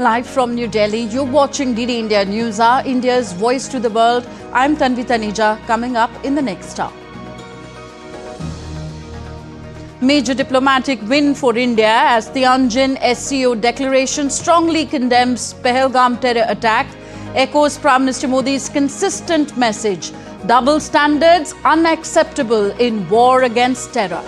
Live from New Delhi, you're watching DD India NewsHour, India's voice to the world. I'm Tanvi Taneja, coming up in the next hour. Major diplomatic win for India as Tianjin SCO Declaration strongly condemns Pahalgam terror attack, echoes Prime Minister Modi's consistent message, double standards unacceptable in war against terror.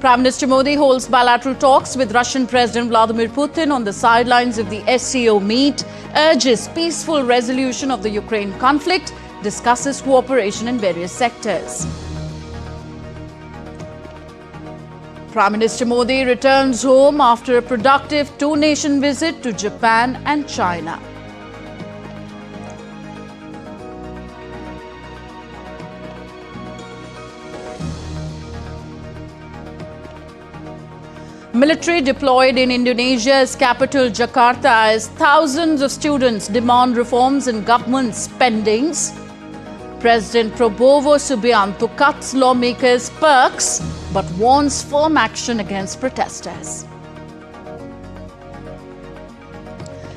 Prime Minister Modi holds bilateral talks with Russian President Vladimir Putin on the sidelines of the SCO meet, urges peaceful resolution of the Ukraine conflict, discusses cooperation in various sectors. Prime Minister Modi returns home after a productive two-nation visit to Japan and China. Military deployed in Indonesia's capital Jakarta as thousands of students demand reforms in government spendings. President Prabowo Subianto cuts lawmakers' perks but warns firm action against protesters.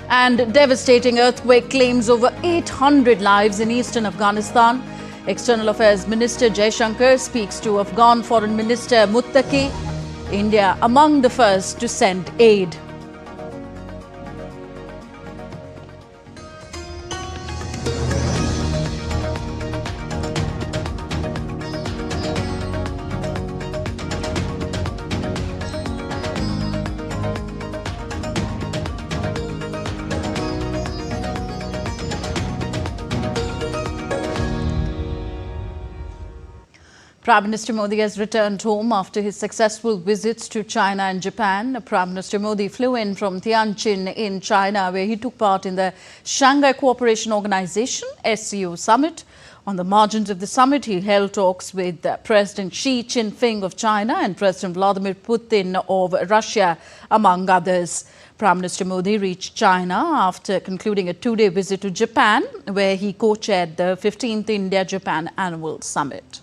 And devastating earthquake claims over 800 lives in eastern Afghanistan. External Affairs Minister Jaishankar speaks to Afghan Foreign Minister Muttaqi. India among the first to send aid. Prime Minister Modi has returned home after his successful visits to China and Japan. Prime Minister Modi flew in from Tianjin in China, where he took part in the Shanghai Cooperation Organization SCO summit. On the margins of the summit, he held talks with President Xi Jinping of China and President Vladimir Putin of Russia, among others. Prime Minister Modi reached China after concluding a two-day visit to Japan, where he co-chaired the 15th India-Japan Annual Summit.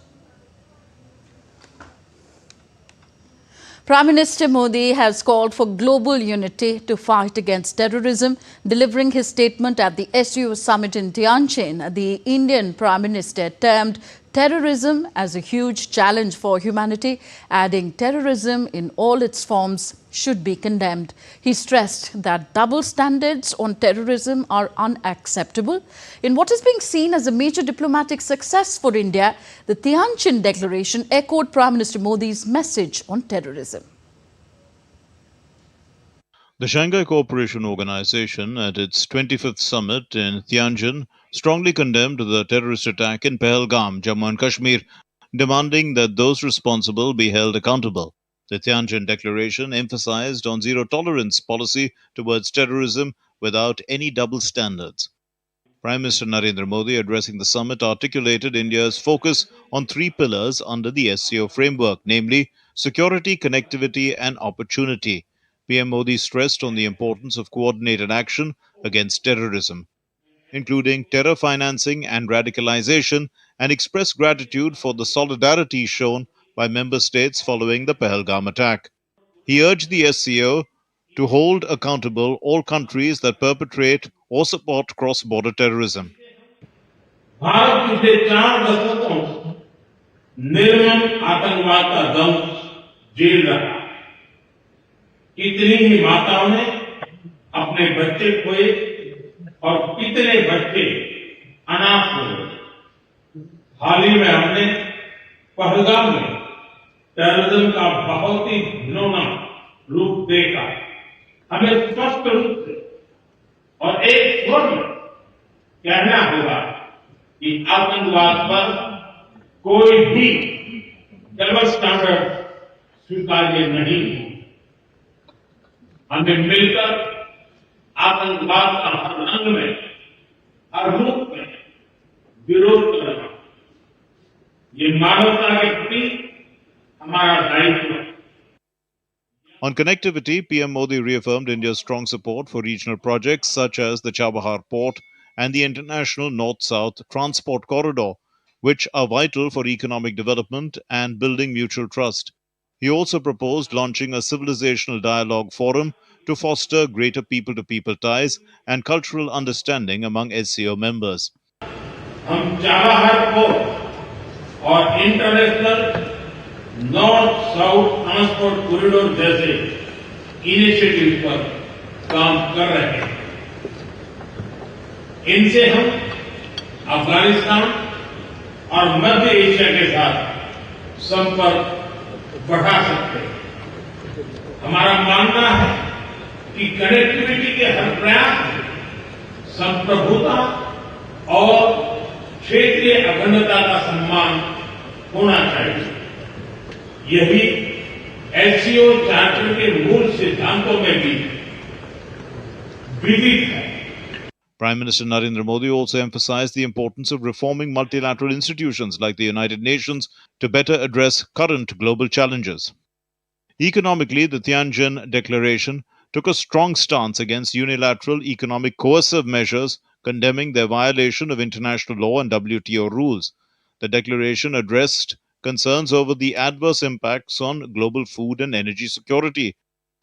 Prime Minister Modi has called for global unity to fight against terrorism. Delivering his statement at the SCO summit in Tianjin, the Indian Prime Minister termed terrorism as a huge challenge for humanity, adding terrorism in all its forms should be condemned. He stressed that double standards on terrorism are unacceptable. In what is being seen as a major diplomatic success for India, the Tianjin Declaration echoed Prime Minister Modi's message on terrorism. The Shanghai Cooperation Organization, at its 25th summit in Tianjin, strongly condemned the terrorist attack in Pahalgam, Jammu and Kashmir, demanding that those responsible be held accountable. The Tianjin Declaration emphasized on zero-tolerance policy towards terrorism without any double standards. Prime Minister Narendra Modi, addressing the summit, articulated India's focus on three pillars under the SCO framework, namely security, connectivity and opportunity. PM Modi stressed on the importance of coordinated action against terrorism, including terror financing and radicalization, and expressed gratitude for the solidarity shown by member states following the Pahalgam attack. He urged the SCO to hold accountable all countries that perpetrate or support cross-border terrorism. Bharat पिछले 4 दशकों निर्मम आतंकवाद का दंश झेल रहा है। कितनी ही माताओं ने अपने बच्चे खोए और कितने बच्चे अनाथ हो गए। हाल ही में हमने पहलगाम में टेररिज्म का बहुत ही घिनौना रूप देखा। हमें स्पष्ट रूप से और एक स्वर में कहना होगा कि आतंकवाद पर कोई भी डबल स्टैंडर्ड स्वीकार्य नहीं है। हमें मिलकर आतंकवाद का हर रंग में, हर रूप में विरोध करना, ये मानवता के प्रति हमारा दायित्व है। On connectivity, PM Modi reaffirmed India's strong support for regional projects such as the Chabahar Port and the International North-South Transport Corridor, which are vital for economic development and building mutual trust. He also proposed launching a civilizational dialogue forum to foster greater people-to-people ties and cultural understanding among SCO members. हम Chabahar port और international north south transport corridor जैसे initiative पर काम कर रहे हैं। इनसे हम अफगानिस्तान और मध्य एशिया के साथ संपर्क बढ़ा सकते हैं। हमारा मानना है कि कनेक्टिविटी के हर प्रयास में संप्रभुता और क्षेत्रीय अखंडता का सम्मान होना चाहिए। यही एससीओ चार्टर के मूल सिद्धांतों में भी विदित है। Prime Minister Narendra Modi also emphasized the importance of reforming multilateral institutions like the United Nations to better address current global challenges. Economically, the Tianjin Declaration took a strong stance against unilateral economic coercive measures, condemning their violation of international law and WTO rules. The declaration addressed concerns over the adverse impacts on global food and energy security,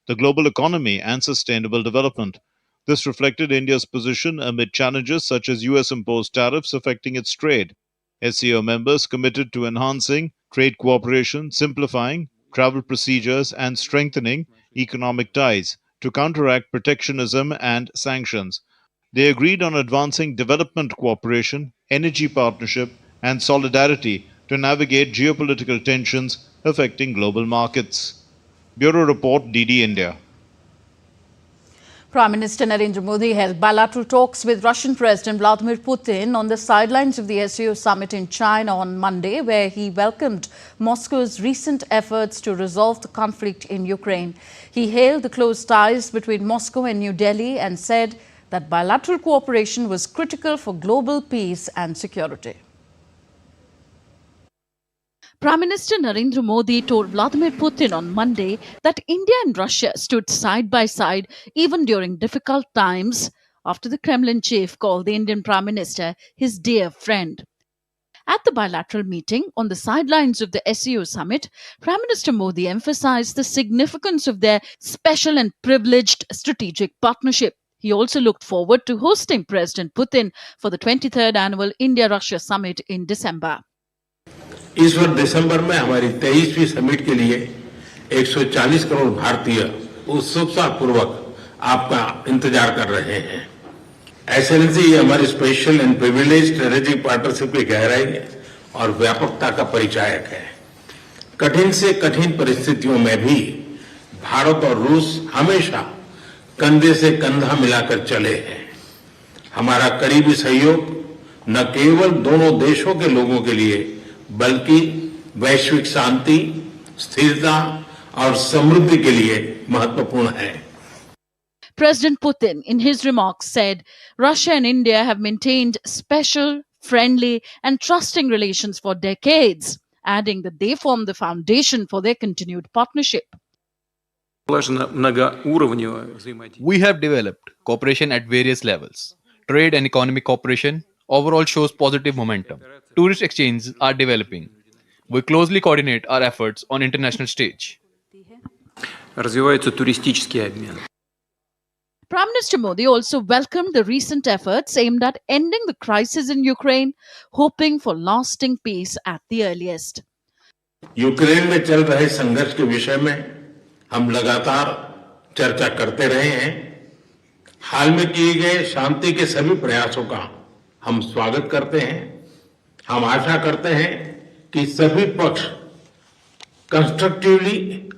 the global economy, and sustainable development. This reflected India's position amid challenges such as US-imposed tariffs affecting its trade. SCO members committed to enhancing trade cooperation, simplifying travel procedures, and strengthening economic ties to counteract protectionism and sanctions. They agreed on advancing development cooperation, energy partnership, and solidarity to navigate geopolitical tensions affecting global markets. Bureau Report, DD India. Prime Minister Narendra Modi held bilateral talks with Russian President Vladimir Putin on the sidelines of the SCO summit in China on Monday, where he welcomed Moscow's recent efforts to resolve the conflict in Ukraine. He hailed the close ties between Moscow and New Delhi and said that bilateral cooperation was critical for global peace and security. Prime Minister Narendra Modi told Vladimir Putin on Monday that India and Russia stood side by side even during difficult times after the Kremlin chief called the Indian Prime Minister his dear friend. At the bilateral meeting on the sidelines of the SCO summit, Prime Minister Modi emphasized the significance of their special and privileged strategic partnership. He also looked forward to hosting President Putin for the 23rd annual India-Russia summit in December. इस वर्ष दिसंबर में हमारी 23वीं summit के लिए 140 करोड़ भारतीय उत्सुकता पूर्वक आपका इंतजार कर रहे हैं। एक्सेलेंसी, ये हमारी special and privilege strategic partnership की गहराई और व्यापकता का परिचायक है। कठिन से कठिन परिस्थितियों में भी भारत और रूस हमेशा कंधे से कंधा मिलाकर चले हैं। हमारा करीबी सहयोग न केवल दोनों देशों के लोगों के लिए बल्कि वैश्विक शांति, स्थिरता और समृद्धि के लिए महत्वपूर्ण है। President Putin, in his remarks, said Russia and India have maintained special, friendly, and trusting relations for decades, adding that they form the foundation for their continued partnership. We have developed cooperation at various levels. Trade and economic cooperation overall shows positive momentum. Tourist exchanges are developing. We closely coordinate our efforts on international stage. Развивается туристический обмен. Prime Minister Modi also welcomed the recent efforts aimed at ending the crisis in Ukraine, hoping for lasting peace at the earliest. Ukraine में चल रहे संघर्ष के विषय में हम लगातार चर्चा करते रहे हैं। हाल में किए गए शांति के सभी प्रयासों का हम स्वागत करते हैं। हम आशा करते हैं कि सभी पक्ष कंस्ट्रक्टिवली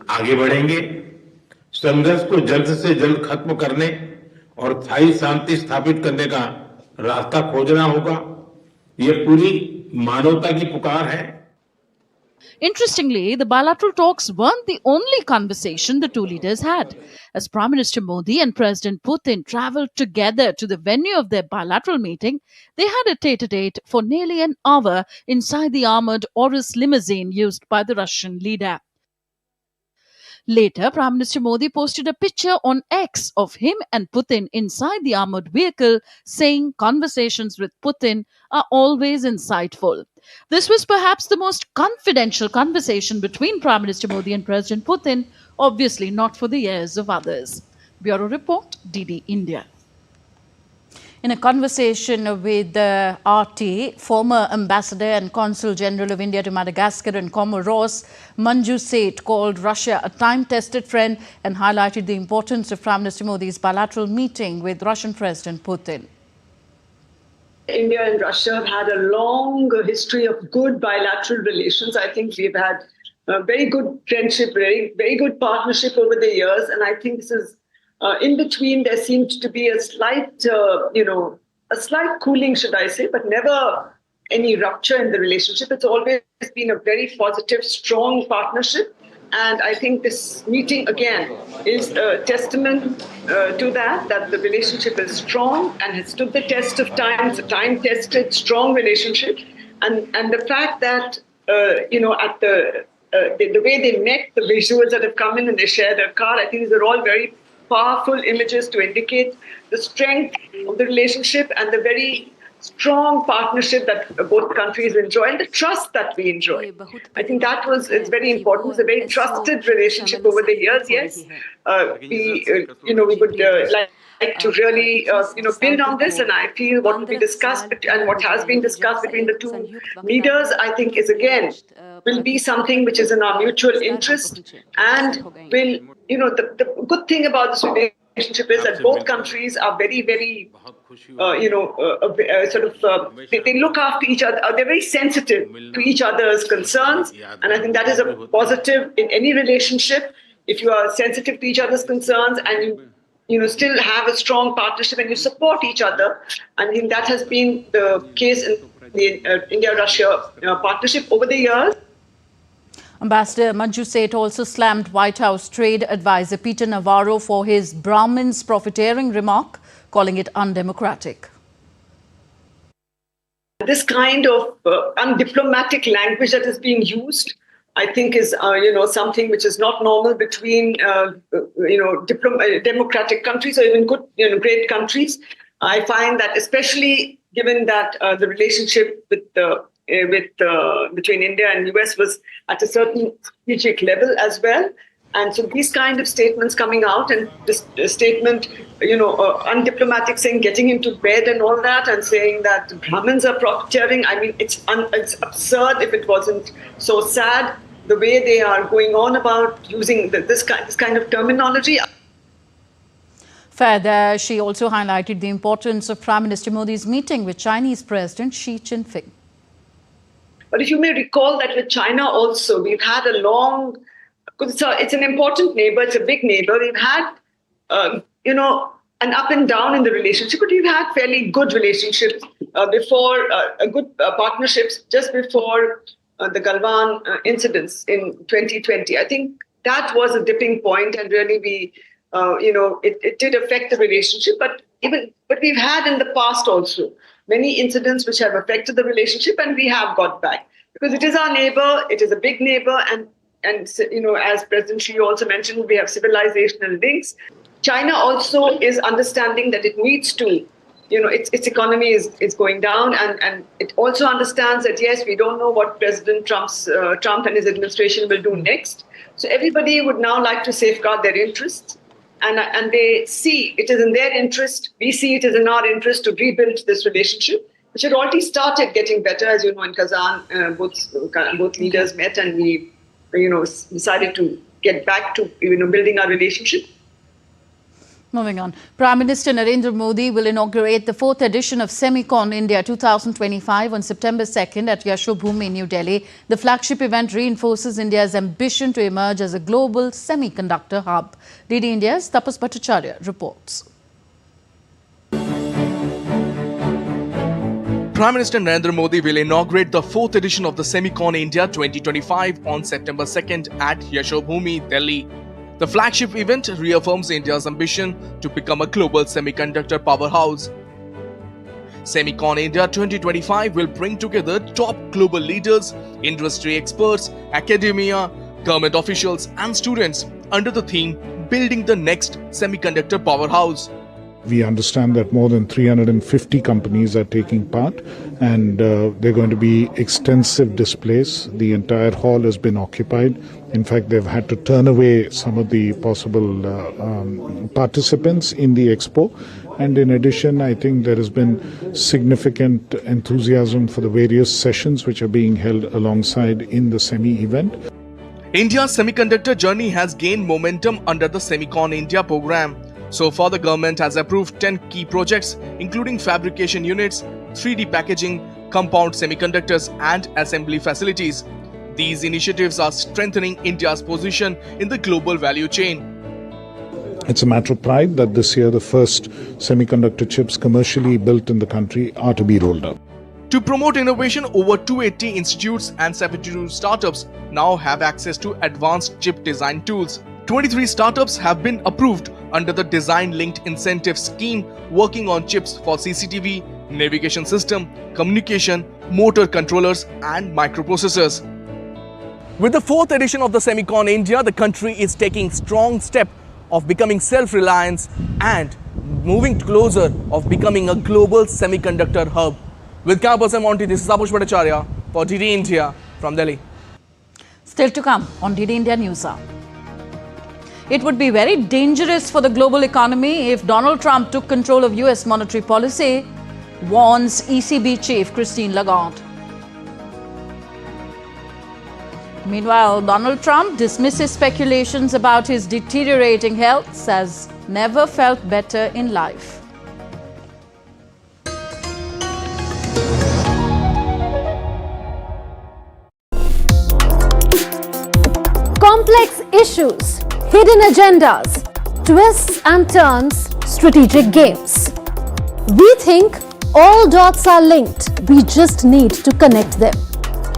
आगे बढ़ेंगे। संघर्ष को जल्द से जल्द खत्म करने और स्थायी शांति स्थापित करने का रास्ता खोजना होगा। यह पूरी मानवता की पुकार है। Interestingly, the bilateral talks weren't the only conversation the two leaders had. As Prime Minister Modi and President Putin traveled together to the venue of their bilateral meeting, they had a tete-a-tete for nearly an hour inside the armored Urus limousine used by the Russian leader. Later, Prime Minister Modi posted a picture on X of him and Putin inside the armored vehicle, saying conversations with Putin are always insightful. This was perhaps the most confidential conversation between Prime Minister Modi and President Putin, obviously not for the ears of others. Bureau Report, DD India. In a conversation with RT, former Ambassador and Consul General of India to Madagascar and Comoros, Manju Seth called Russia a time-tested friend and highlighted the importance of Prime Minister Modi's bilateral meeting with Russian President Putin. India and Russia have had a long history of good bilateral relations. I think we've had a very good friendship, very good partnership over the years, and I think this is in between. There seemed to be a slight, a slight cooling, should I say, but never any rupture in the relationship. It's always been a very positive, strong partnership. And I think this meeting, again, is a testament to that the relationship is strong and has stood the test of time. It's a time-tested, strong relationship. And the fact that, at the way they met, the visuals that have come in and they share their car, I think these are all very powerful images to indicate the strength of the relationship and the very strong partnership that both countries enjoy and the trust that we enjoy. I think it's very important. It's a very trusted relationship over the years. Yes, we would like to really build on this, and I feel what will be discussed and what has been discussed between the two leaders, I think, will be something which is in our mutual interest, and will, the good thing about this relationship is that both countries are very, very, they look after each other. They're very sensitive to each other's concerns, and I think that is a positive in any relationship. If you are sensitive to each other's concerns and you still have a strong partnership and you support each other, I think that has been the case in the India-Russia partnership over the years. Ambassador Manju Seth also slammed White House Trade Advisor Peter Navarro for his Brahmins profiteering remark, calling it undemocratic. This kind of undiplomatic language that is being used, I think, is something which is not normal between democratic countries or even good, great countries. I find that, especially given that the relationship between India and US was at a certain strategic level as well. And so these kind of statements coming out, and this statement, undiplomatic, saying getting into bed and all that, and saying that Brahmins are profiteering. I mean, it's absurd if it wasn't so sad, the way they are going on about using this kind of terminology. Further, she also highlighted the importance of Prime Minister Modi's meeting with Chinese President Xi Jinping. But if you may recall that with China also, we've had a long, it's an important neighbor, it's a big neighbor. We've had, an up and down in the relationship, but we've had fairly good relationships before, good partnerships just before the Galwan incidents in 2020. I think that was a dipping point, and really it did affect the relationship. But we've had in the past also many incidents which have affected the relationship, and we have got back because it is our neighbor, it is a big neighbor, and as President Xi also mentioned, we have civilizational links. China also is understanding that it needs to, its economy is going down, and it also understands that yes, we don't know what President Trump and his administration will do next. So everybody would now like to safeguard their interests. And they see it is in their interest. We see it is in our interest to rebuild this relationship, which had already started getting better. As you know, in Kazan, both leaders met, and we, decided to get back to building our relationship. Moving on, Prime Minister Narendra Modi will inaugurate the 4th edition of Semicon India 2025 on September 2nd at Yashobhoomi, New Delhi. The flagship event reinforces India's ambition to emerge as a global semiconductor hub. DD India's Tapas Bhattacharya reports. Prime Minister Narendra Modi will inaugurate the 4th edition of the Semicon India 2025 on September 2nd at Yashobhoomi, Delhi. The flagship event reaffirms India's ambition to become a global semiconductor powerhouse. Semicon India 2025 will bring together top global leaders, industry experts, academia, government officials and students under the theme Building the Next Semiconductor Powerhouse. We understand that more than 350 companies are taking part, and there are going to be extensive displays. The entire hall has been occupied. In fact, they've had to turn away some of the possible participants in the expo. And in addition, I think there has been significant enthusiasm for the various sessions which are being held alongside in the SEMI event. India's semiconductor journey has gained momentum under the Semicon India program. So far, the government has approved 10 key projects, including fabrication units, 3D packaging, compound semiconductors, and assembly facilities. These initiatives are strengthening India's position in the global value chain. It's a matter of pride that this year the first semiconductor chips commercially built in the country are to be rolled out. To promote innovation, over 280 institutes and 72 startups now have access to advanced chip design tools. 23 startups have been approved under the Design-Linked Incentive Scheme, working on chips for CCTV, navigation system, communication, motor controllers, and microprocessors. With the 4th edition of the Semicon India, the country is taking strong step of becoming self-reliant and moving closer of becoming a global semiconductor hub. With Camera Monty, this is Abush Bhattacharya for DD India from Delhi. Still to come on DD India NewsHour. It would be very dangerous for the global economy if Donald Trump took control of US monetary policy, warns ECB chief Christine Lagarde. Meanwhile, Donald Trump dismisses speculations about his deteriorating health, says never felt better in life. Complex issues, hidden agendas, twists and turns, strategic games. We think all dots are linked. We just need to connect them.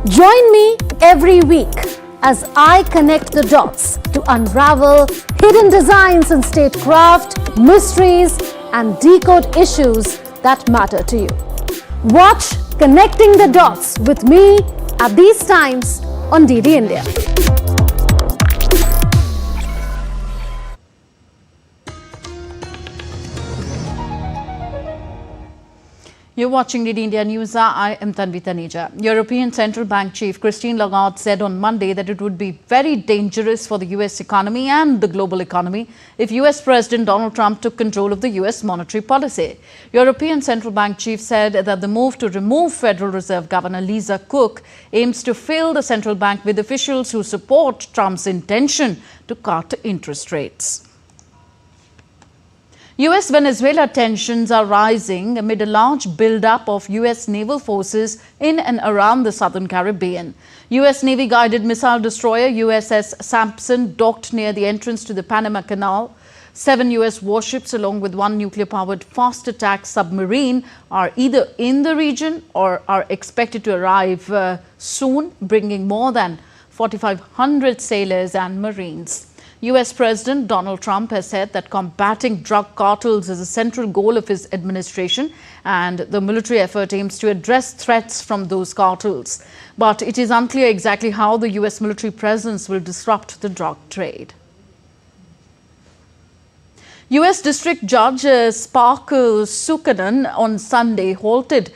Join me every week as I connect the dots to unravel hidden designs in statecraft, mysteries, and decode issues that matter to you. Watch Connecting the Dots with me at these times on DD India. You're watching DD India NewsHour. I am Tanvi Taneja. European Central Bank Chief Christine Lagarde said on Monday that it would be very dangerous for the US economy and the global economy if US President Donald Trump took control of the US monetary policy. European Central Bank Chief said that the move to remove Federal Reserve Governor Lisa Cook aims to fill the central bank with officials who support Trump's intention to cut interest rates. US-Venezuela tensions are rising amid a large build-up of US naval forces in and around the southern Caribbean. US Navy-guided missile destroyer USS Sampson docked near the entrance to the Panama Canal. 7 US warships along with 1 nuclear-powered fast attack submarine are either in the region or are expected to arrive soon, bringing more than 4,500 sailors and Marines. US President Donald Trump has said that combating drug cartels is a central goal of his administration, and the military effort aims to address threats from those cartels. But it is unclear exactly how the US military presence will disrupt the drug trade. US District Judge Sparkle Sukanan on Sunday halted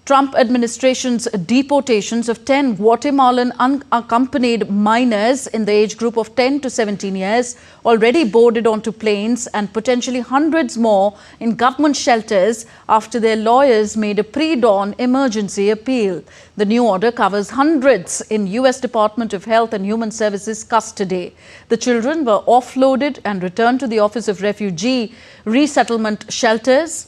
Trump administration's deportations of 10 Guatemalan unaccompanied minors in the age group of 10 to 17 years already boarded onto planes, and potentially hundreds more in government shelters after their lawyers made a pre-dawn emergency appeal. The new order covers hundreds in US Department of Health and Human Services custody. The children were offloaded and returned to the Office of Refugee Resettlement Shelters.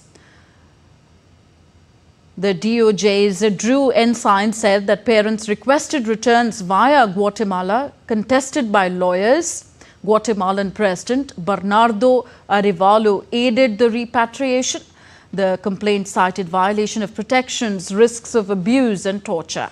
The DOJ's Drew Ensign said that parents requested returns via Guatemala, contested by lawyers. Guatemalan President Bernardo Arevalo aided the repatriation. The complaint cited violation of protections, risks of abuse and torture.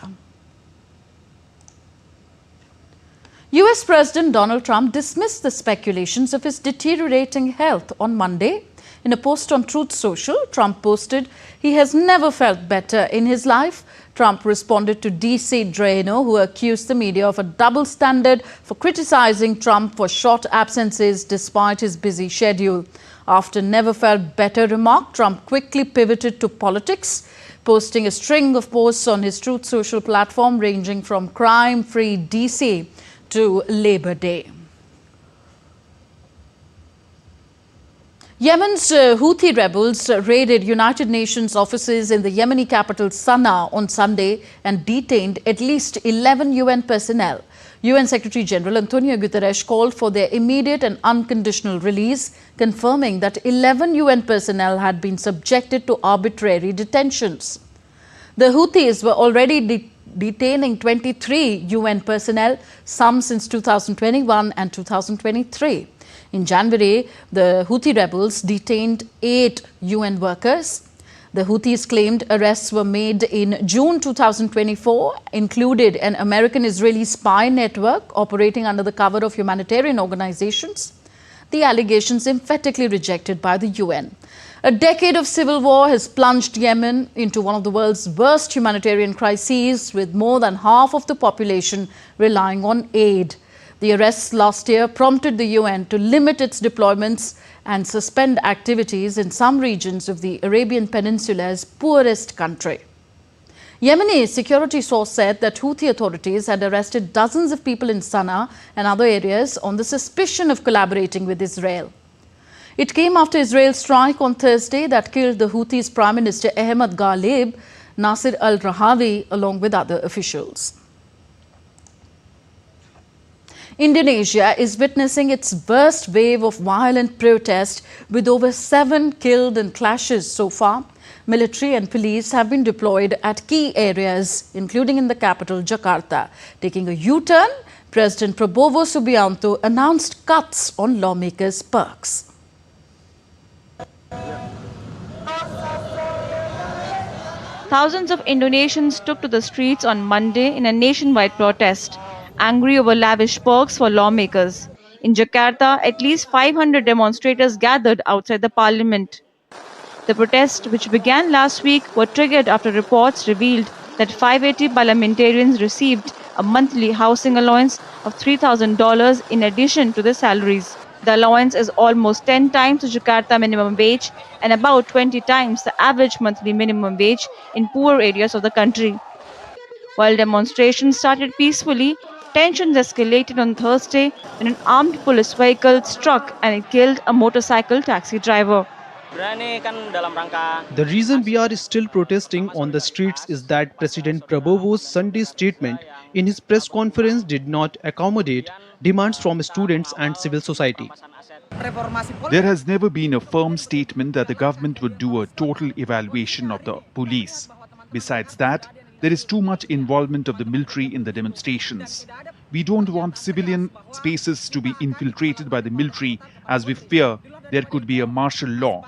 US President Donald Trump dismissed the speculations of his deteriorating health on Monday. In a post on Truth Social, Trump posted, "He has never felt better in his life." Trump responded to DC Draino, who accused the media of a double standard for criticizing Trump for short absences despite his busy schedule. After never felt better remark, Trump quickly pivoted to politics, posting a string of posts on his Truth Social platform ranging from crime-free DC to Labor Day. Yemen's Houthi rebels raided United Nations offices in the Yemeni capital Sana'a on Sunday and detained at least 11 UN personnel. UN Secretary General Antonio Guterres called for their immediate and unconditional release, confirming that 11 UN personnel had been subjected to arbitrary detentions. The Houthis were already detaining 23 UN personnel, some since 2021 and 2023. In January, the Houthi rebels detained 8 UN workers. The Houthis claimed arrests were made in June 2024, included an American-Israeli spy network operating under the cover of humanitarian organizations. The allegations emphatically rejected by the UN. A decade of civil war has plunged Yemen into one of the world's worst humanitarian crises, with more than half of the population relying on aid. The arrests last year prompted the UN to limit its deployments and suspend activities in some regions of the Arabian Peninsula's poorest country. Yemeni security source said that Houthi authorities had arrested dozens of people in Sana'a and other areas on the suspicion of collaborating with Israel. It came after Israel's strike on Thursday that killed the Houthis' Prime Minister Ahmed Ghalib, Nasser al-Rahawi, along with other officials. Indonesia is witnessing its worst wave of violent protest, with over 7 killed in clashes so far. Military and police have been deployed at key areas, including in the capital, Jakarta. Taking a U-turn, President Prabowo Subianto announced cuts on lawmakers' perks. Thousands of Indonesians took to the streets on Monday in a nationwide protest, angry over lavish perks for lawmakers. In Jakarta, at least 500 demonstrators gathered outside the parliament. The protests, which began last week, were triggered after reports revealed that 580 parliamentarians received a monthly housing allowance of $3,000 in addition to their salaries. The allowance is almost 10 times the Jakarta minimum wage and about 20 times the average monthly minimum wage in poor areas of the country. While demonstrations started peacefully, tensions escalated on Thursday when an armed police vehicle struck and it killed a motorcycle taxi driver. The reason we are still protesting on the streets is that President Prabowo's Sunday statement in his press conference did not accommodate demands from students and civil society. There has never been a firm statement that the government would do a total evaluation of the police. Besides that, there is too much involvement of the military in the demonstrations. We don't want civilian spaces to be infiltrated by the military, as we fear there could be a martial law.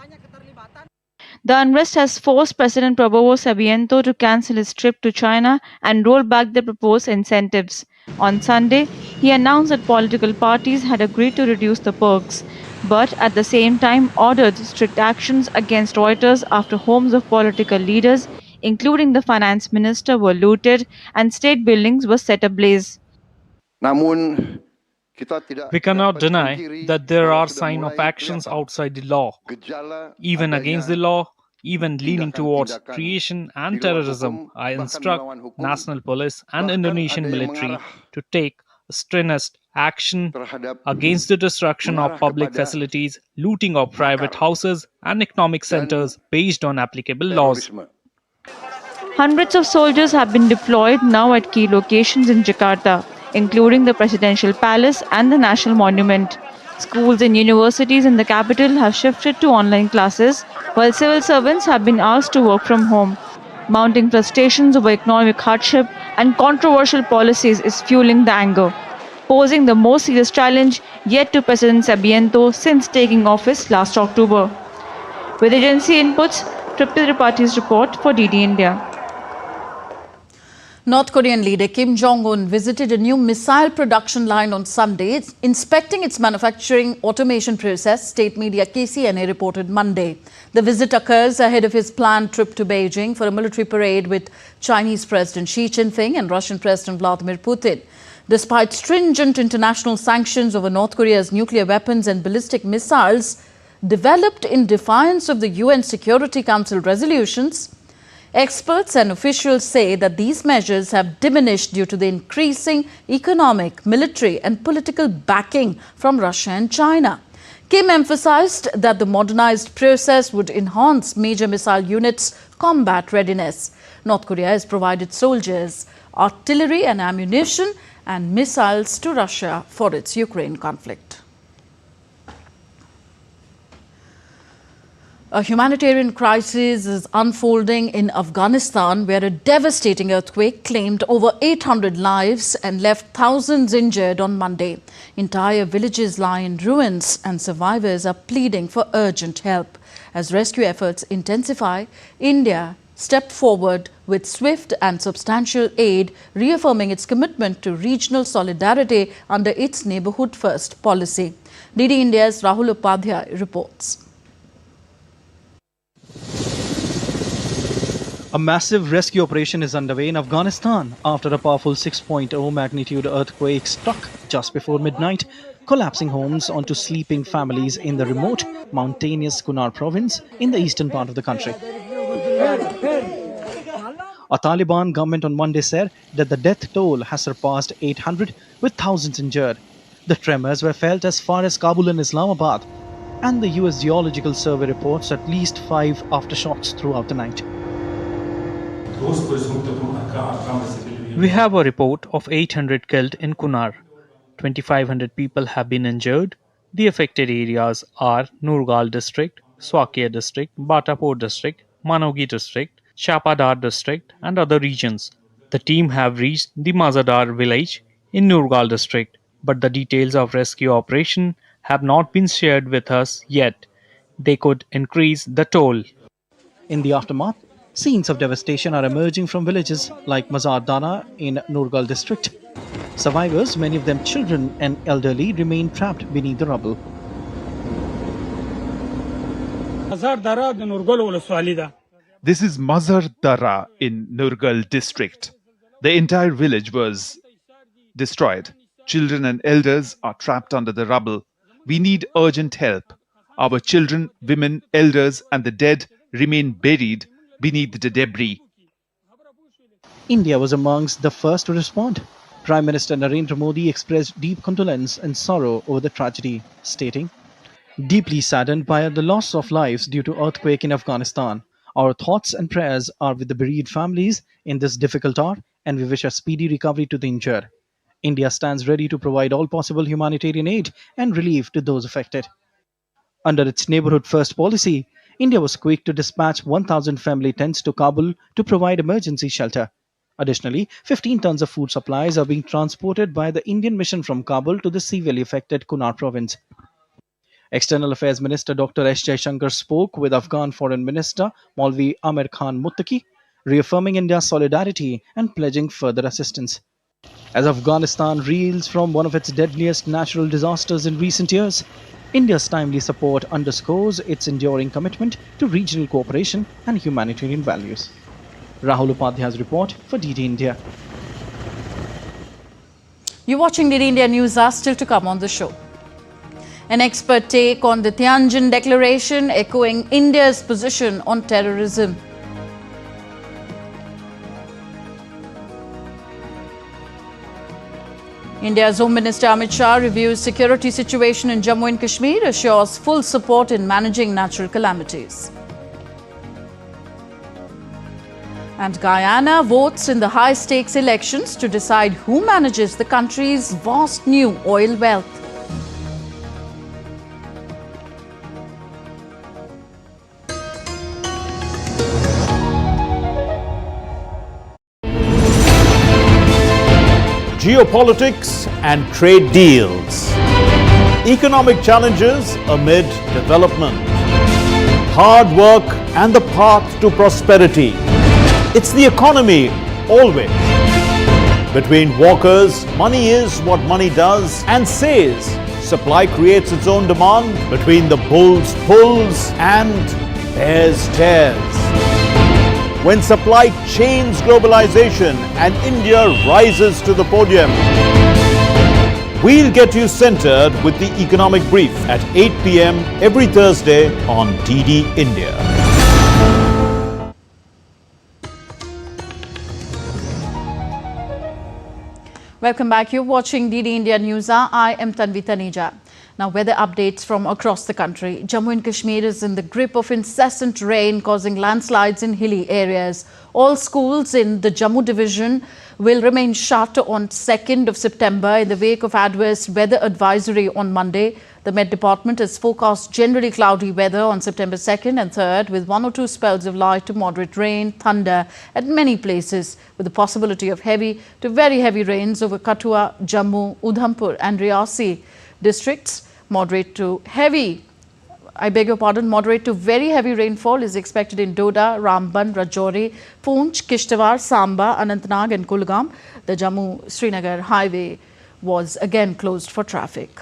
The unrest has forced President Prabowo Subianto to cancel his trip to China and roll back the proposed incentives. On Sunday, he announced that political parties had agreed to reduce the perks, but at the same time ordered strict actions against Reuters after homes of political leaders, including the finance minister, were looted and state buildings were set ablaze. We cannot deny that there are signs of actions outside the law, even against the law, even leaning towards creation and terrorism. I instruct National Police and Indonesian military to take strenuous action against the destruction of public facilities, looting of private houses and economic centers based on applicable laws. Hundreds of soldiers have been deployed now at key locations in Jakarta, including the Presidential Palace and the National Monument. Schools and universities in the capital have shifted to online classes, while civil servants have been asked to work from home. Mounting frustrations over economic hardship and controversial policies is fueling the anger, posing the most serious challenge yet to President Subianto since taking office last October. With agency inputs, Tripti Tripathi report for DD India. North Korean leader Kim Jong-un visited a new missile production line on Sunday, inspecting its manufacturing automation process, state media KCNA reported Monday. The visit occurs ahead of his planned trip to Beijing for a military parade with Chinese President Xi Jinping and Russian President Vladimir Putin. Despite stringent international sanctions over North Korea's nuclear weapons and ballistic missiles, developed in defiance of the UN Security Council resolutions. Experts and officials say that these measures have diminished due to the increasing economic, military and political backing from Russia and China. Kim emphasized that the modernized process would enhance major missile units' combat readiness. North Korea has provided soldiers, artillery and ammunition and missiles to Russia for its Ukraine conflict. A humanitarian crisis is unfolding in Afghanistan, where a devastating earthquake claimed over 800 lives and left thousands injured on Monday. Entire villages lie in ruins and survivors are pleading for urgent help. As rescue efforts intensify, India stepped forward with swift and substantial aid, reaffirming its commitment to regional solidarity under its Neighbourhood First policy. DD India's Rahul Upadhyay reports. A massive rescue operation is underway in Afghanistan after a powerful 6.0 magnitude earthquake struck just before midnight, collapsing homes onto sleeping families in the remote, mountainous Kunar province in the eastern part of the country. A Taliban government on Monday said that the death toll has surpassed 800, with thousands injured. The tremors were felt as far as Kabul and Islamabad, and the US Geological Survey reports at least 5 aftershocks throughout the night. We have a report of 800 killed in Kunar. 2,500 people have been injured. The affected areas are Nurgal district, Swakya district, Batapur district, Manogi district, Shapadar district and other regions. The team have reached the Mazadar village in Nurgal district, but the details of rescue operation have not been shared with us yet. They could increase the toll. In the aftermath, scenes of devastation are emerging from villages like Mazar Dana in Nurgal district. Survivors, many of them children and elderly, remain trapped beneath the rubble. This is Mazar Dara in Nurgal district. The entire village was destroyed. Children and elders are trapped under the rubble. We need urgent help. Our children, women, elders and the dead remain buried beneath the debris. India was amongst the first to respond. Prime Minister Narendra Modi expressed deep condolence and sorrow over the tragedy, stating, "Deeply saddened by the loss of lives due to earthquake in Afghanistan, our thoughts and prayers are with the bereaved families in this difficult hour, and we wish a speedy recovery to the injured. India stands ready to provide all possible humanitarian aid and relief to those affected." Under its Neighbourhood First policy, India was quick to dispatch 1,000 family tents to Kabul to provide emergency shelter. Additionally, 15 tons of food supplies are being transported by the Indian mission from Kabul to the severely affected Kunar province. External Affairs Minister Dr. S. Jaishankar spoke with Afghan Foreign Minister Maulvi Amir Khan Muttaqi, reaffirming India's solidarity and pledging further assistance. As Afghanistan reels from one of its deadliest natural disasters in recent years, India's timely support underscores its enduring commitment to regional cooperation and humanitarian values. Rahul Upadhyay's report for DD India. You're watching DD India NewsHour. Still to come on the show. An expert take on the Tianjin Declaration, echoing India's position on terrorism. India's Home Minister Amit Shah reviews security situation in Jammu and Kashmir, assures full support in managing natural calamities. And Guyana votes in the high-stakes elections to decide who manages the country's vast new oil wealth. Geopolitics and trade deals. Economic challenges amid development. Hard work and the path to prosperity. It's the economy always. Between walkers, money is what money does and says. Supply creates its own demand. Between the bulls pulls and bears tears. When supply chains globalization and India rises to the podium. We'll get you centered with the economic brief at 8 p.m. every Thursday on DD India. Welcome back. You're watching DD India NewsHour. I am Tanvi Taneja. Now, weather updates from across the country. Jammu and Kashmir is in the grip of incessant rain, causing landslides in hilly areas. All schools in the Jammu division will remain shut on 2nd of September in the wake of adverse weather advisory on Monday. The Met Department has forecast generally cloudy weather on September 2nd and 3rd, with 1 or 2 spells of light to moderate rain, thunder at many places, with the possibility of heavy to very heavy rains over Kathua, Jammu, Udhampur and Riyasi districts. Moderate to very heavy rainfall is expected in Doda, Ramban, Rajouri, Poonch, Kishtawar, Samba, Anantnag and Kulgam. The Jammu-Srinagar highway was again closed for traffic.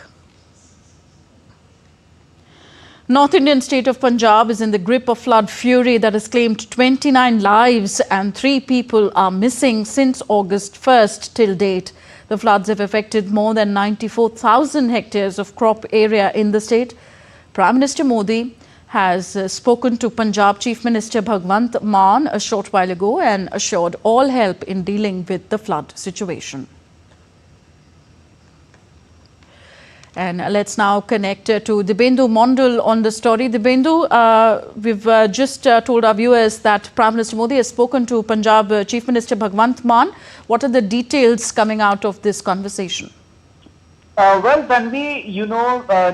North Indian state of Punjab is in the grip of flood fury that has claimed 29 lives and 3 people are missing since August 1st till date. The floods have affected more than 94,000 hectares of crop area in the state. Prime Minister Modi has spoken to Punjab Chief Minister Bhagwant Mann a short while ago and assured all help in dealing with the flood situation. And let's now connect to Dibendu Mondal on the story. Dibendu, we've just told our viewers that Prime Minister Modi has spoken to Punjab Chief Minister Bhagwant Mann. What are the details coming out of this conversation? Well, Tanvi,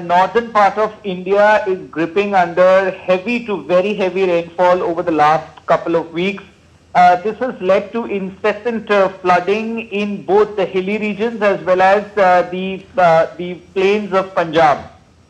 northern part of India is gripping under heavy to very heavy rainfall over the last couple of weeks. This has led to incessant flooding in both the hilly regions as well as the plains of Punjab.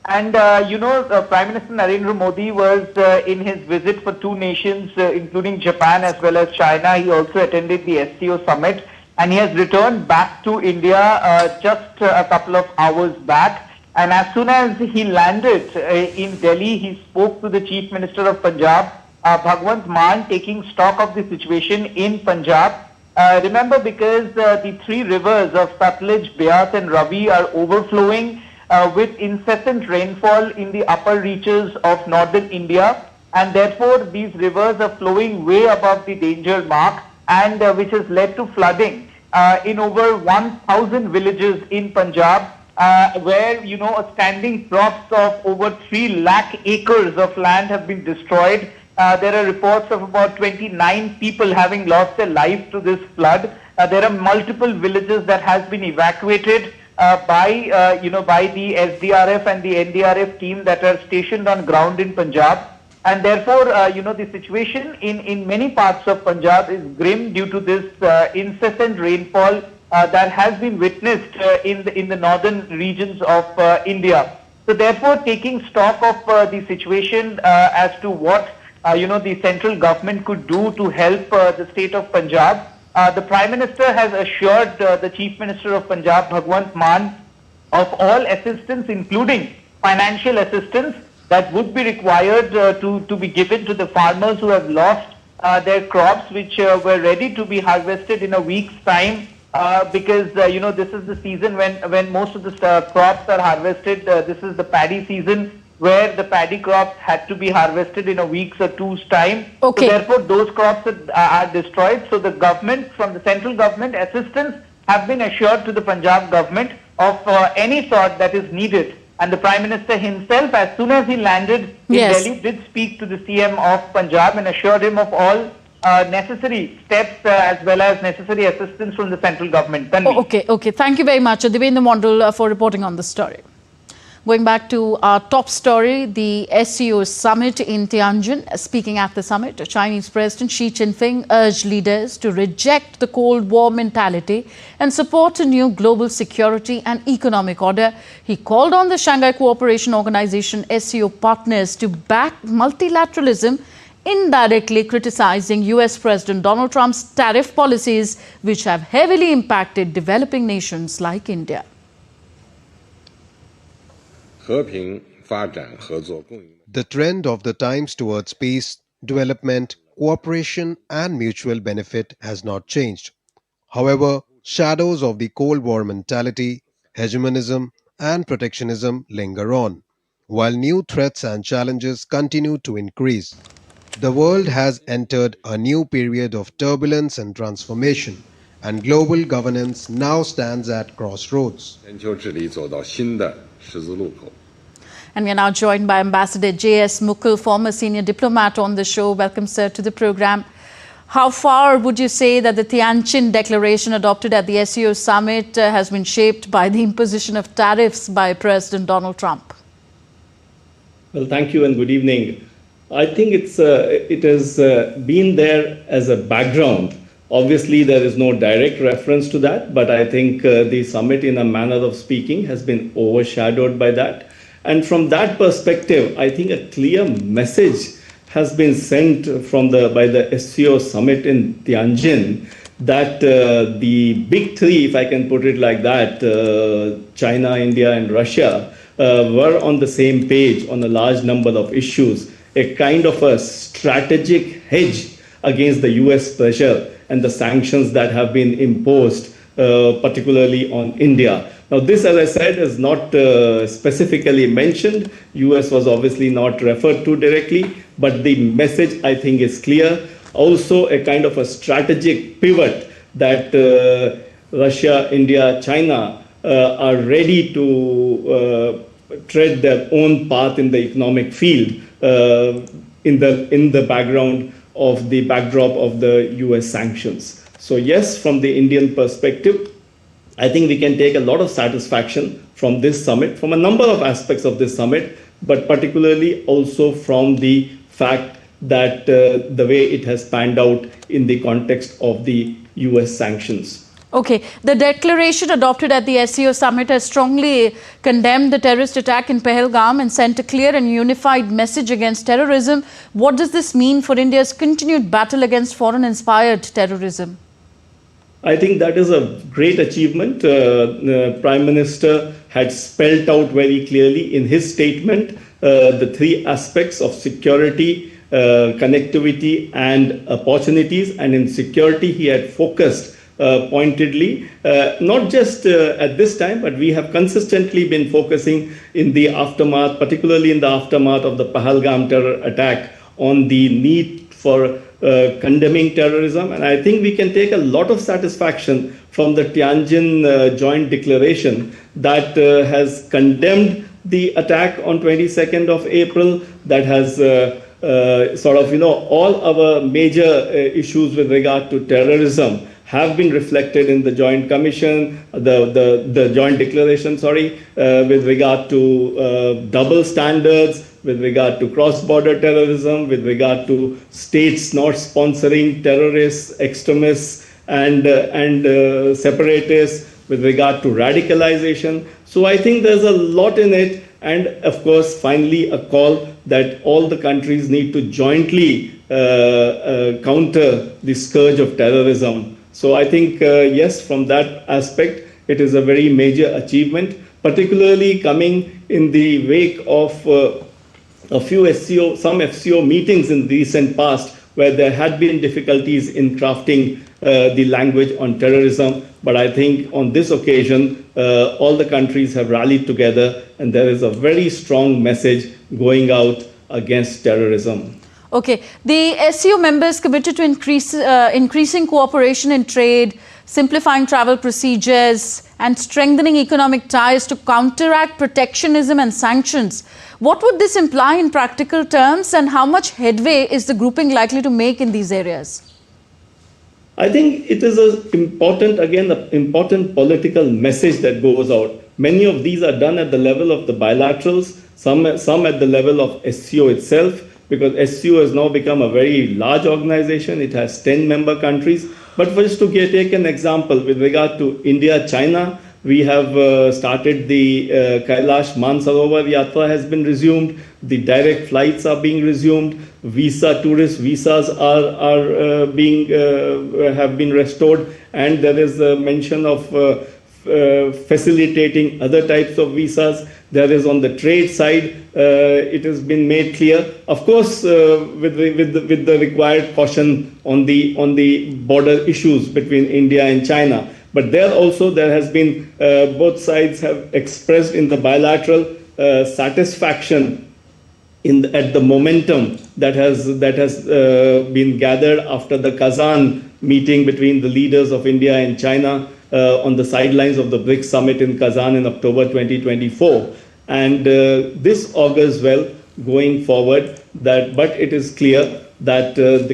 And, Prime Minister Narendra Modi was in his visit for 2 nations, including Japan as well as China. He also attended the SCO summit and he has returned back to India just a couple of hours back. And as soon as he landed in Delhi, he spoke to the Chief Minister of Punjab, Bhagwant Mann, taking stock of the situation in Punjab. Remember, because the 3 rivers of Satluj, Beas and Ravi are overflowing with incessant rainfall in the upper reaches of northern India, and therefore these rivers are flowing way above the danger mark, and which has led to flooding in over 1,000 villages in Punjab, where standing crops of over 3 lakh acres of land have been destroyed. There are reports of about 29 people having lost their lives to this flood. There are multiple villages that has been evacuated by the SDRF and the NDRF team that are stationed on ground in Punjab. And therefore, the situation in many parts of Punjab is grim due to this incessant rainfall that has been witnessed in the northern regions of India. So therefore, taking stock of the situation as to what the central government could do to help the state of Punjab, the Prime Minister has assured the Chief Minister of Punjab, Bhagwant Mann, of all assistance, including financial assistance, that would be required to be given to the farmers who have lost their crops, which were ready to be harvested in a week's time, because this is the season when most of the crops are harvested. This is the paddy season, where the paddy crops had to be harvested in a week's or 2's time. Okay. So therefore, those crops are destroyed. So the government, from the central government, assistance have been assured to the Punjab government of any sort that is needed. And the Prime Minister himself, as soon as he landed in Delhi, did speak to the CM of Punjab and assured him of all necessary steps as well as necessary assistance from the central government. Okay. Thank you very much, Dibendu Mondal, for reporting on the story. Going back to our top story, the SCO summit in Tianjin. Speaking at the summit, Chinese President Xi Jinping urged leaders to reject the Cold War mentality and support a new global security and economic order. He called on the Shanghai Cooperation Organization SCO partners to back multilateralism, indirectly criticizing US President Donald Trump's tariff policies, which have heavily impacted developing nations like India. The trend of the times towards peace, development, cooperation and mutual benefit has not changed. However, shadows of the Cold War mentality hegemonism, and protectionism linger on, while new threats and challenges continue to increase. The world has entered a new period of turbulence and transformation, and global governance now stands at crossroads. And we are now joined by Ambassador J.S. Mukul, former senior diplomat on the show. Welcome, sir, to the program. How far would you say that the Tianjin Declaration adopted at the SCO summit has been shaped by the imposition of tariffs by President Donald Trump? Well, thank you and good evening. I think it has been there as a background. Obviously, there is no direct reference to that, but I think the summit, in a manner of speaking, has been overshadowed by that. And from that perspective, I think a clear message has been sent by the SCO summit in Tianjin that the big three, if I can put it like that, China, India, and Russia, were on the same page on a large number of issues, a kind of a strategic hedge against the US pressure and the sanctions that have been imposed, particularly on India. Now, this, as I said, is not specifically mentioned. US was obviously not referred to directly, but the message, I think, is clear. Also, a kind of a strategic pivot that Russia, India, China are ready to tread their own path in the economic field in the backdrop of the US sanctions. So yes, from the Indian perspective, I think we can take a lot of satisfaction from this summit, from a number of aspects of this summit, but particularly also from the fact that the way it has panned out in the context of the US sanctions. Okay, the declaration adopted at the SCO summit has strongly condemned the terrorist attack in Pahalgam and sent a clear and unified message against terrorism. What does this mean for India's continued battle against foreign-inspired terrorism? I think that is a great achievement. The Prime Minister had spelled out very clearly in his statement the three aspects of security, connectivity, and opportunities. And in security, he had focused pointedly, not just at this time, but we have consistently been focusing in the aftermath, particularly in the aftermath of the Pahalgam terror attack, on the need for condemning terrorism. And I think we can take a lot of satisfaction from the Tianjin joint declaration that has condemned the attack on 22nd of April, that has all our major issues with regard to terrorism have been reflected in the joint commission, the joint declaration, with regard to double standards, with regard to cross-border terrorism, with regard to states not sponsoring terrorists, extremists, and separatists, with regard to radicalization. So I think there's a lot in it, and of course, finally, a call that all the countries need to jointly counter the scourge of terrorism. So I think, yes, from that aspect, it is a very major achievement, particularly coming in the wake of some SCO meetings in the recent past, where there had been difficulties in crafting the language on terrorism. But I think on this occasion, all the countries have rallied together, and there is a very strong message going out against terrorism. Okay, the SCO members committed to increasing cooperation in trade, simplifying travel procedures, and strengthening economic ties to counteract protectionism and sanctions. What would this imply in practical terms, and how much headway is the grouping likely to make in these areas? I think it is an important political message that goes out. Many of these are done at the level of the bilaterals, some at the level of SCO itself, because SCO has now become a very large organization. It has 10 member countries. But just to take an example, with regard to India, China, we have started the Kailash Mansarovar Yatra has been resumed. The direct flights are being resumed. Tourist visas have been restored. And there is a mention of facilitating other types of visas. There is on the trade side, it has been made clear, of course, with the required caution on the border issues between India and China. But there also there has been, both sides have expressed in the bilateral satisfaction at the momentum that has been gathered after the Kazan meeting between the leaders of India and China on the sidelines of the BRICS summit in Kazan in October 2024. And this augurs well going forward. But it is clear that both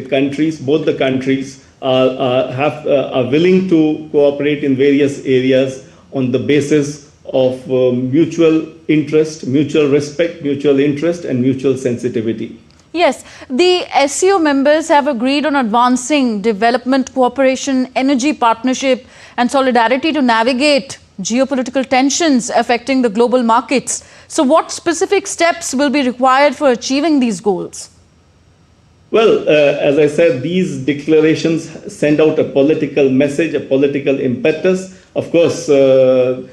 the countries are willing to cooperate in various areas on the basis of mutual interest, mutual respect, mutual interest, and mutual sensitivity. Yes, the SCO members have agreed on advancing development cooperation, energy partnership, and solidarity to navigate geopolitical tensions affecting the global markets. So what specific steps will be required for achieving these goals? Well, as I said, these declarations send out a political message, a political impetus. Of course, the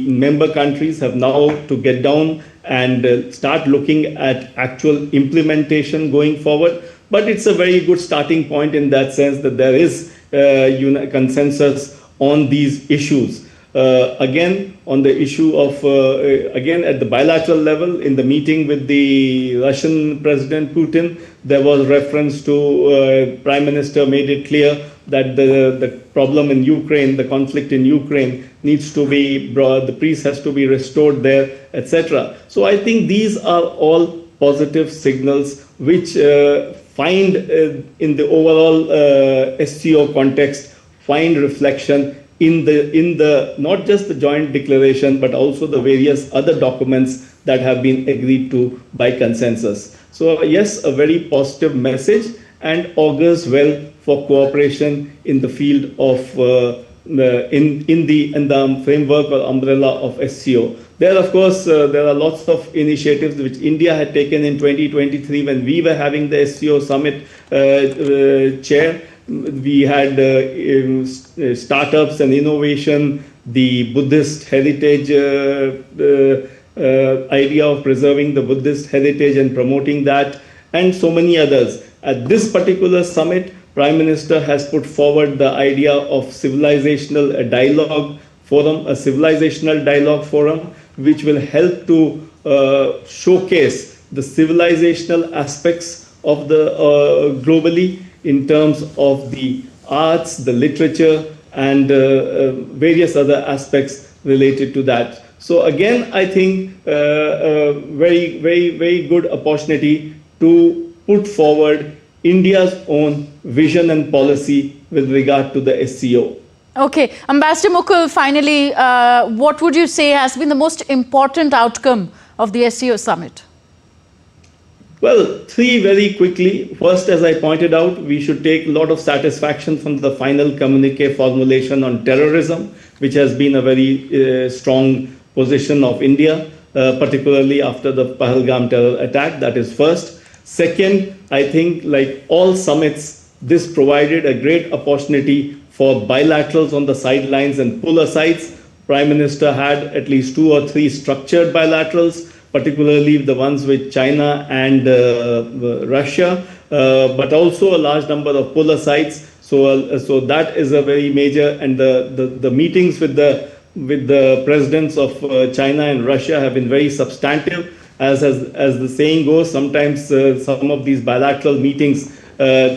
member countries have now to get down and start looking at actual implementation going forward. But it's a very good starting point in that sense that there is consensus on these issues. Again, on the issue of, again, at the bilateral level, in the meeting with the Russian President Putin, there was reference to, Prime Minister made it clear that the problem in Ukraine, the conflict in Ukraine needs to be brought, the peace has to be restored there, etc. So I think these are all positive signals which find in the overall SCO context, find reflection in the not just the joint declaration but also the various other documents that have been agreed to by consensus. So yes, a very positive message and augurs well for cooperation in the field of in the framework or umbrella of SCO. There, of course, there are lots of initiatives which India had taken in 2023 when we were having the SCO summit chair. We had startups and innovation, the Buddhist heritage idea of preserving the Buddhist heritage and promoting that, and so many others. At this particular summit, Prime Minister has put forward the idea of civilizational dialogue forum, a civilizational dialogue forum, which will help to showcase the civilizational aspects of the globally, in terms of the arts, the literature, and various other aspects related to that. So again, I think very, very, very good opportunity to put forward India's own vision and policy with regard to the SCO. Okay, Ambassador Mukul, finally, what would you say has been the most important outcome of the SCO summit? Well, three very quickly. First, as I pointed out, we should take a lot of satisfaction from the final communiqué formulation on terrorism, which has been a very strong position of India, particularly after the Pahalgam terror attack. That is first. Second, I think like all summits, this provided a great opportunity for bilaterals on the sidelines and pull-asides. Prime Minister had at least 2 or 3 structured bilaterals, particularly the ones with China and Russia, but also a large number of pull-asides. So that is a very major, and the meetings with the presidents of China and Russia have been very substantive. As the saying goes, sometimes some of these bilateral meetings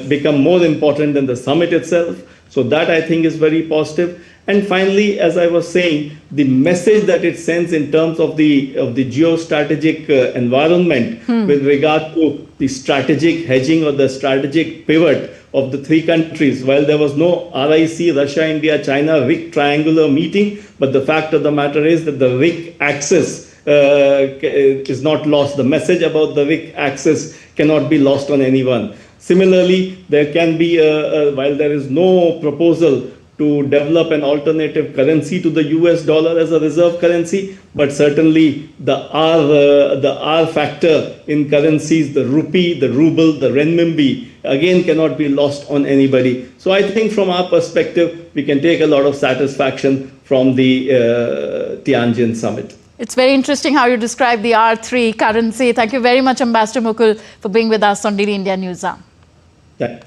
become more important than the summit itself. So that I think is very positive. And finally, as I was saying, the message that it sends in terms of the geostrategic environment with regard to the strategic hedging or the strategic pivot of the 3 countries. While there was no RIC, Russia, India, China, RIC triangular meeting, but the fact of the matter is that the RIC axis is not lost. The message about the RIC axis cannot be lost on anyone. Similarly, there can be, while there is no proposal to develop an alternative currency to the US dollar as a reserve currency, but certainly the R factor in currencies, the rupee, the ruble, the renminbi, again cannot be lost on anybody. So I think from our perspective, we can take a lot of satisfaction from the Tianjin summit. It's very interesting how you describe the R3 currency. Thank you very much, Ambassador Mukul, for being with us on Daily India NewsHour. Yeah.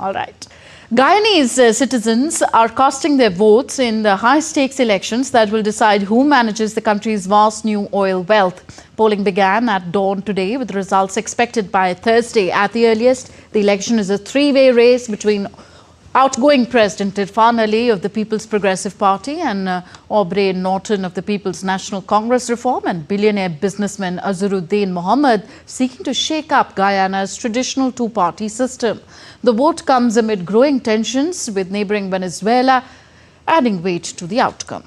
All right. Guyanese citizens are casting their votes in the high-stakes elections that will decide who manages the country's vast new oil wealth. Polling began at dawn today with results expected by Thursday. At the earliest, the election is a three-way race between outgoing President Irfan Ali of the People's Progressive Party and Aubrey Norton of the People's National Congress Reform and billionaire businessman Azharuddin Mohammed seeking to shake up Guyana's traditional two-party system. The vote comes amid growing tensions with neighboring Venezuela adding weight to the outcome.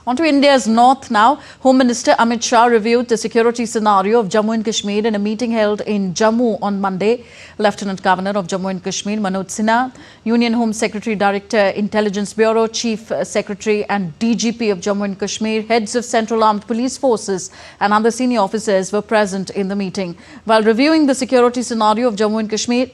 On to India's north now. Home Minister Amit Shah reviewed the security scenario of Jammu and Kashmir in a meeting held in Jammu on Monday. Lieutenant Governor of Jammu and Kashmir, Manoj Sinha, Union Home Secretary, Director, Intelligence Bureau, Chief Secretary and DGP of Jammu and Kashmir, heads of Central Armed Police Forces and other senior officers were present in the meeting. While reviewing the security scenario of Jammu and Kashmir,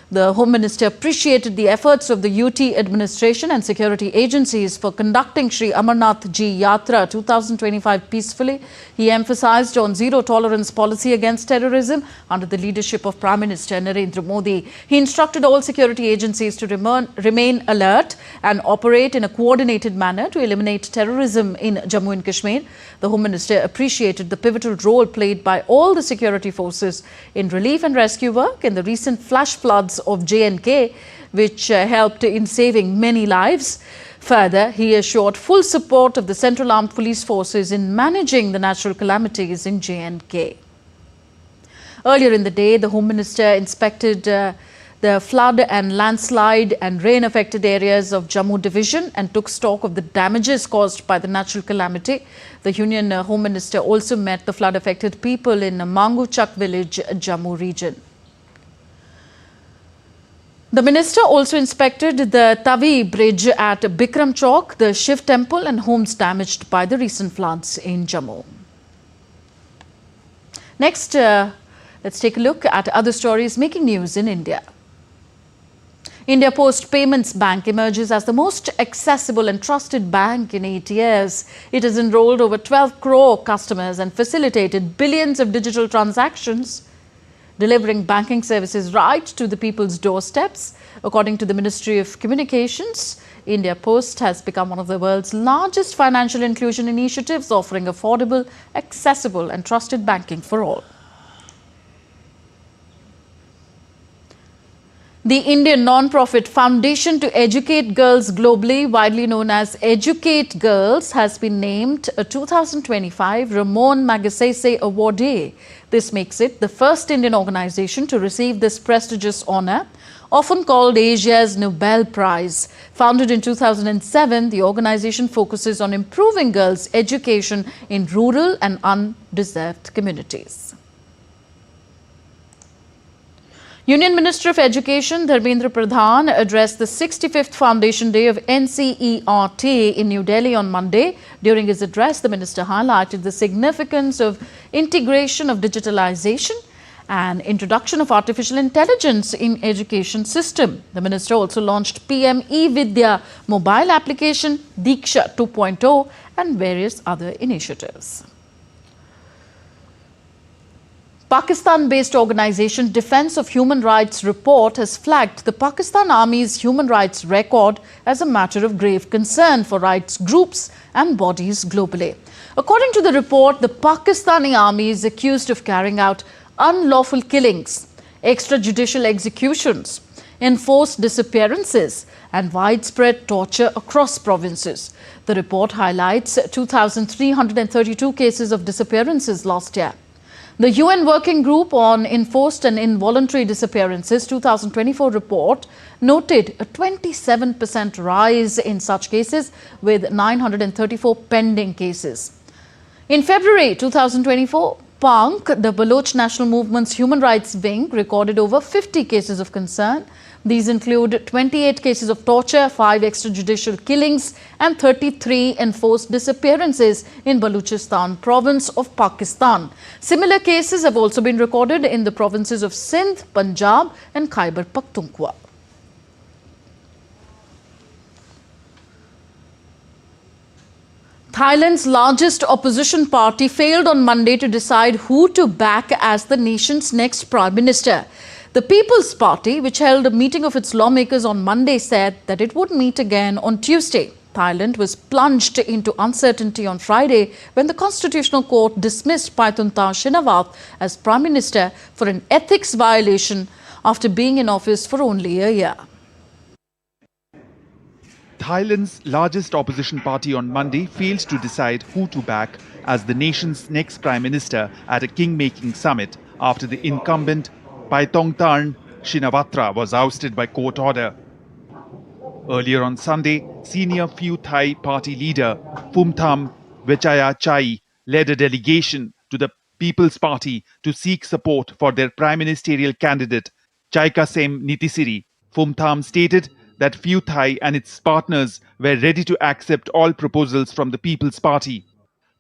the Home Minister appreciated the efforts of the UT administration and security agencies for conducting Shri Amarnath Ji Yatra 2025 peacefully. He emphasized on zero-tolerance policy against terrorism under the leadership of Prime Minister Narendra Modi. He instructed all security agencies to remain alert and operate in a coordinated manner to eliminate terrorism in Jammu and Kashmir. The Home Minister appreciated the pivotal role played by all the security forces in relief and rescue work in the recent flash floods of J&K, which helped in saving many lives. Further, he assured full support of the Central Armed Police Forces in managing the natural calamities in J&K. Earlier in the day, the Home Minister inspected the flood and landslide and rain-affected areas of Jammu Division and took stock of the damages caused by the natural calamity. The Union Home Minister also met the flood-affected people in Manguchak village, Jammu region. The minister also inspected the Tavi bridge at Bikram Chowk, the Shiv temple and homes damaged by the recent floods in Jammu. Next, let's take a look at other stories making news in India. India Post Payments Bank emerges as the most accessible and trusted bank in 8 years. It has enrolled over 12 crore customers and facilitated billions of digital transactions, delivering banking services right to the people's doorsteps. According to the Ministry of Communications, India Post has become one of the world's largest financial inclusion initiatives, offering affordable, accessible and trusted banking for all. The Indian non-profit Foundation to Educate Girls Globally, widely known as Educate Girls, has been named a 2025 Ramon Magsaysay Awardee. This makes it the first Indian organization to receive this prestigious honor, often called Asia's Nobel Prize. Founded in 2007, the organization focuses on improving girls' education in rural and undeserved communities. Union Minister of Education Dharmendra Pradhan addressed the 65th Foundation Day of NCERT in New Delhi on Monday. During his address, the minister highlighted the significance of integration of digitalization and introduction of artificial intelligence in education system. The minister also launched PM eVidya mobile application, Diksha 2.0 and various other initiatives. Pakistan-based organization Defense of Human Rights report has flagged the Pakistan Army's human rights record as a matter of grave concern for rights groups and bodies globally. According to the report, the Pakistani Army is accused of carrying out unlawful killings, extrajudicial executions, enforced disappearances and widespread torture across provinces. The report highlights 2,332 cases of disappearances last year. The UN Working Group on Enforced and Involuntary Disappearances 2024 report noted a 27% rise in such cases, with 934 pending cases. In February 2024, PANK, the Baloch National Movement's human rights wing, recorded over 50 cases of concern. These include 28 cases of torture, 5 extrajudicial killings and 33 enforced disappearances in Balochistan province of Pakistan. Similar cases have also been recorded in the provinces of Sindh, Punjab and Khyber Pakhtunkhwa. Thailand's largest opposition party failed on Monday to decide who to back as the nation's next prime minister. The People's Party, which held a meeting of its lawmakers on Monday, said that it would meet again on Tuesday. Thailand was plunged into uncertainty on Friday when the Constitutional Court dismissed Paetongtarn Shinawatra as Prime Minister for an ethics violation after being in office for only a year. Thailand's largest opposition party on Monday failed to decide who to back as the nation's next Prime Minister at a king-making summit after the incumbent Paetongtarn Shinawatra was ousted by court order. Earlier on Sunday, senior Pheu Thai party leader Phumtham Vechayachai led a delegation to the People's Party to seek support for their prime ministerial candidate Chaikasem Nitisiri. Phumtham stated that Pheu Thai and its partners were ready to accept all proposals from the People's Party.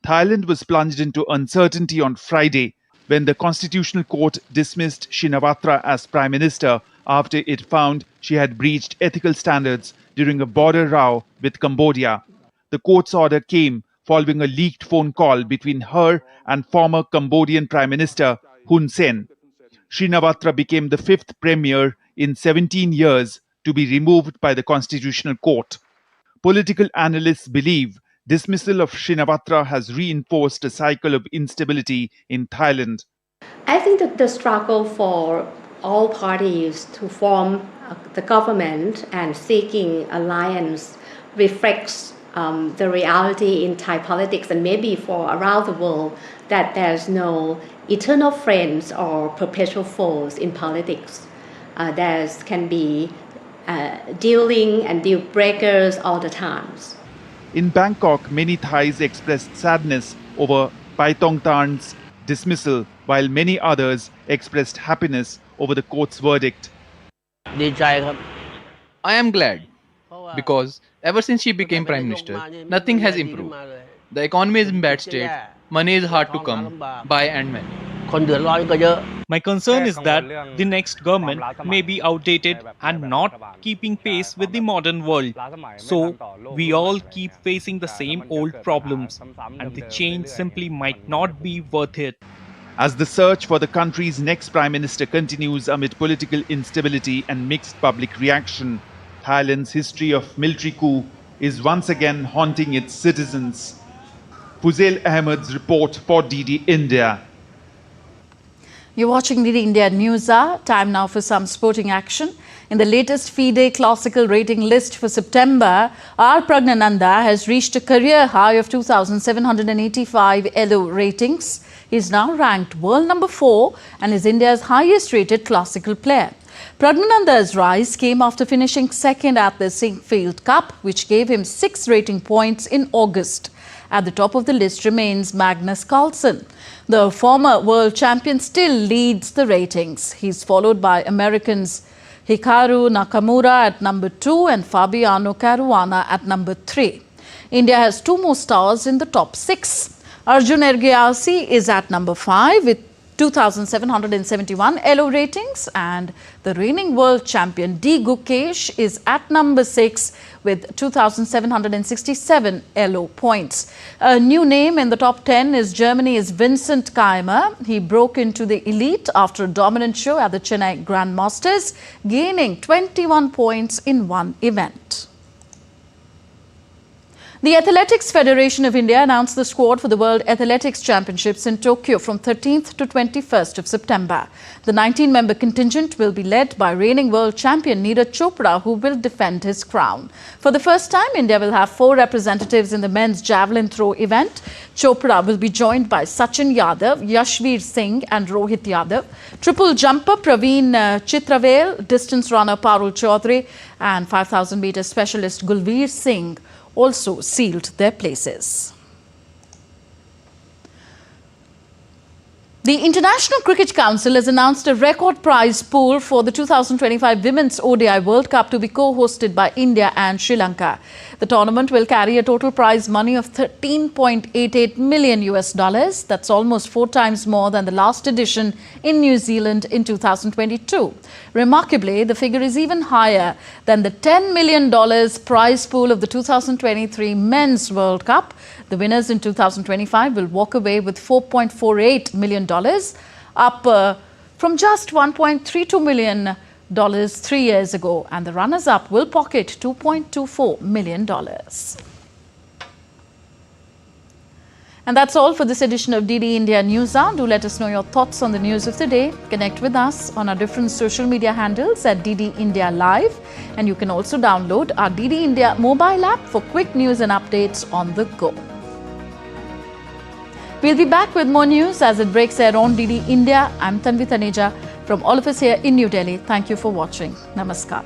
Thailand was plunged into uncertainty on Friday when the Constitutional Court dismissed Shinawatra as Prime Minister after it found she had breached ethical standards during a border row with Cambodia. The court's order came following a leaked phone call between her and former Cambodian Prime Minister Hun Sen. Shinawatra became the fifth premier in 17 years to be removed by the Constitutional Court. Political analysts believe dismissal of Shinawatra has reinforced a cycle of instability in Thailand. I think that the struggle for all parties to form the government and seeking alliance reflects the reality in Thai politics and maybe for around the world that there's no eternal friends or perpetual foes in politics. There can be dealing and deal breakers all the times. In Bangkok, many Thais expressed sadness over Paetongtarn's dismissal, while many others expressed happiness over the court's verdict. I am glad because ever since she became Prime Minister, nothing has improved. The economy is in bad state, money is hard to come by and many. My concern is that the next government may be outdated and not keeping pace with the modern world. So we all keep facing the same old problems and the change simply might not be worth it. As the search for the country's next Prime Minister continues amid political instability and mixed public reaction, Thailand's history of military coup is once again haunting its citizens. Fuzail Ahmed's report for DD India. You're watching the India NewsHour. Time now for some sporting action. In the latest FIDE classical rating list for September, R. Pragnananda has reached a career high of 2,785 ELO ratings. He is now ranked world number 4 and is India's highest rated classical player. Pragnananda's rise came after finishing second at the Sinquefield Cup, which gave him 6 rating points in August. At the top of the list remains Magnus Carlsen. The former world champion still leads the ratings. He's followed by Americans Hikaru Nakamura at number 2 and Fabiano Caruana at number 3. India has 2 more stars in the top 6. Arjun Ergyasi is at number 5 with 2,771 ELO ratings, and the reigning world champion D. Gukesh is at number 6 with 2,767 ELO points. A new name in the top 10 is Germany's Vincent Keimer. He broke into the elite after a dominant show at the Chennai Grandmasters, gaining 21 points in one event. The Athletics Federation of India announced the squad for the World Athletics Championships in Tokyo from 13th to 21st of September. The 19-member contingent will be led by reigning world champion Neeraj Chopra, who will defend his crown. For the first time, India will have 4 representatives in the men's javelin throw event. Chopra will be joined by Sachin Yadav, Yashveer Singh and Rohit Yadav. Triple jumper Praveen Chitravel, distance runner Parul Chaudhary and 5,000-meter specialist Gulveer Singh also sealed their places. The International Cricket Council has announced a record prize pool for the 2025 Women's ODI World Cup to be co-hosted by India and Sri Lanka. The tournament will carry a total prize money of $13.88 million. That's almost 4 times more than the last edition in New Zealand in 2022. Remarkably, the figure is even higher than the $10 million prize pool of the 2023 Men's World Cup. The winners in 2025 will walk away with $4.48 million, up from just $1.32 million 3 years ago, and the runners-up will pocket $2.24 million. And that's all for this edition of DD India NewsHour. Do let us know your thoughts on the news of the day. Connect with us on our different social media handles at DD India Live. And you can also download our DD India mobile app for quick news and updates on the go. We'll be back with more news as it breaks air on DD India. I'm Tanvi Taneja. From all of us here in New Delhi, thank you for watching. Namaskar.